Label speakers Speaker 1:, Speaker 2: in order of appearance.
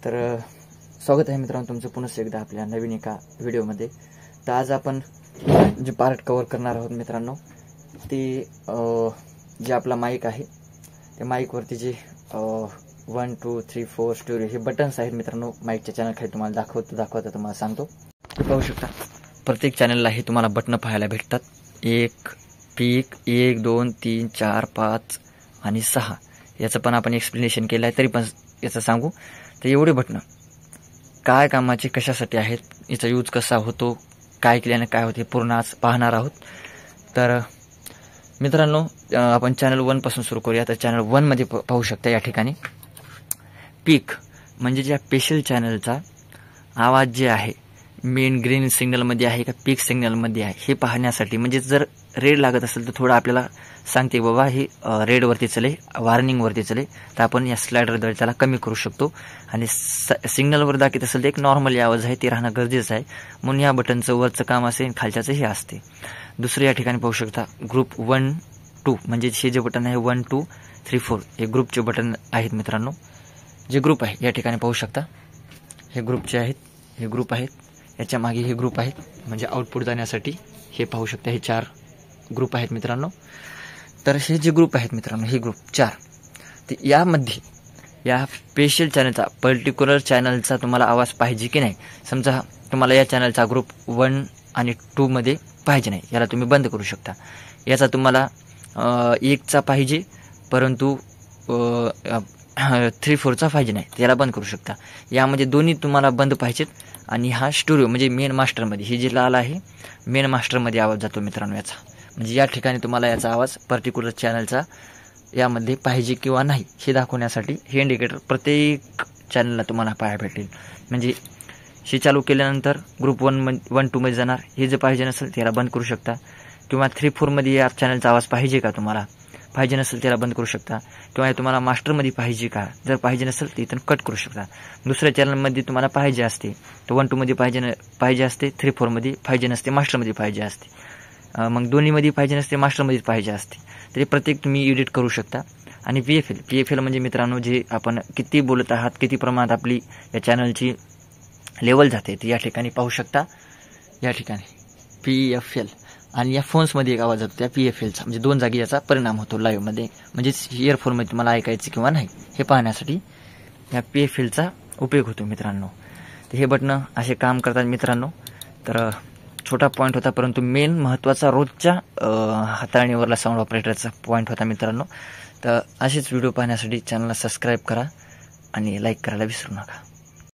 Speaker 1: तर स्वागत आहे मित्रांनो तुमचं पुन्हा एकदा आपल्या नवीन एका व्हिडिओमध्ये। तर आज आपण जे पार्ट कव्हर करणार आहोत मित्रांनो ते जे आपला माईक आहे त्या माईकवरती जे 1 2 3 4 स्टोरी हे बटन्स आहेत मित्रांनो। माईकच्या चॅनल खाली तुम्हाला दाखवता तुम्हाला सांगतो। तुम्ही पाहू शकता प्रत्येक चॅनलला हे तुम्हाला बटन पाहायला भेटतात। एक पीक 1 2 3 4 5 आणि 6 याचं पण आपण एक्सप्लेनेशन केलं आहे, तरी पण याचं सांगू तर एवढे बटन काय कामाचे कशासाठी आहेत, याचा यूज कसा होतो, काय केल्याने काय होते पूर्ण आज पाहणार आहोत। तर मित्रांनो आपण चॅनल 1 पासून सुरू करूया। तर चॅनल 1 मध्ये पाहू शकता या ठिकाणी पीक म्हणजे ज्या स्पेशल चॅनलचा आवाज जे आहे मेन ग्रीन सिग्नल मध्ये आहे का पीक सिग्नल मध्ये आहे हे पाहण्यासाठी, म्हणजे जर रेड लागत असेल तर थोडं आपल्याला सांगते बाबा हे रेड वरती चले, वॉर्निंग वरती चले, तर आपण या स्लाइडर द्वारे त्याला कमी करू शकतो। आणि सिग्नल वर दाखवत असेल तर एक नॉर्मली आवाज आहे ते राहणं गरजेचं आहे, म्हणून या बटनचं वरचं काम असेल खालच्याचं हे असते। दुसरं या ठिकाणी पाहू शकता ग्रुप 1 2 म्हणजे हे जे बटन आहे 1 2 3 4 हे ग्रुपचे बटन आहेत मित्रांनो। जे ग्रुप आहे या ठिकाणी पाहू शकता हे ग्रुपचे आहेत, हे ग्रुप आहेत, याच्या मागे हे ग्रुप आहेत, म्हणजे आउटपुट जाण्यासाठी हे पाहू शकता हे 4 ग्रुप आहेत मित्रांनो। तर हे जे ग्रुप आहेत मित्रांनो हे ग्रुप 4 ते यामध्ये या स्पेशल चॅनलचा पर्टिक्युलर चॅनलचा तुम्हाला आवाज पाहिजे की नाही, समजा तुम्हाला या चॅनलचा ग्रुप 1 आणि 2 मध्ये पाहिजे नाही, याला तुम्ही बंद करू शकता। याचा तुम्हाला 1 चा पाहिजे परंतु 3 4 चा पाहिजे नाही, याला बंद करू शकता। यामध्ये दोन्ही तुम्हाला बंद पाहिजेत। आणि हा स्टुडिओ म्हणजे मेन मास्टर मध्ये हे जे लाल आहे मेन मास्टर मध्ये आवाज जातो मित्रांनो याचा, म्हणजे या ठिकाणी तुम्हाला याचा आवाज पर्टिक्युलर चॅनलचा यामध्ये पाहिजे किंवा नाही हे दाखवण्यासाठी हे इंडिकेटर प्रत्येक चॅनलला तुम्हाला पाहायला भेटेल। म्हणजे हे चालू केल्यानंतर ग्रुप 1 2 मध्ये जाणार, हे जे पाहिजे नसेल त्याला बंद करू शकता। किंवा 3 4 मध्ये या चॅनलचा आवाज पाहिजे का तुम्हाला, पाहिजे नसेल त्याला बंद करू शकता। किंवा तुम्हाला मास्टरमध्ये पाहिजे का, जर पाहिजे नसेल तर इथून कट करू शकता। दुसऱ्या चॅनलमध्ये तुम्हाला पाहिजे असते तर 1 2 मध्ये पाहिजे असते, 3 4 मध्ये पाहिजे नसते, मास्टरमध्ये पाहिजे असते, मग दोन्हीमध्ये पाहिजे नसते, मास्टरमध्ये पाहिजे असते, तरी प्रत्येक तुम्ही एडिट करू शकता। आणि पीएफएल म्हणजे मित्रांनो जे आपण किती बोलत आहात, किती प्रमाणात आपली या चॅनलची लेवल जाते ते या ठिकाणी पाहू शकता। या ठिकाणी पीएफएल आणि या फोन्समध्ये एक आवाज जातो त्या पीएफएलचा, म्हणजे 2 जागी याचा परिणाम होतो लाईव्हमध्ये, म्हणजे इयरफोनमध्ये तुम्हाला ऐकायचं किंवा नाही हे पाहण्यासाठी या पीएफएलचा उपयोग होतो मित्रांनो। तर हे बटन असे काम करतात मित्रांनो। तर छोटा पॉईंट होता परंतु मेन महत्त्वाचा रोजच्या हाताळणीवरला साऊंड ऑपरेटरचा पॉईंट होता मित्रांनो। तर असेच व्हिडिओ पाहण्यासाठी चॅनलला सबस्क्राईब करा आणि लाईक करायला विसरू नका।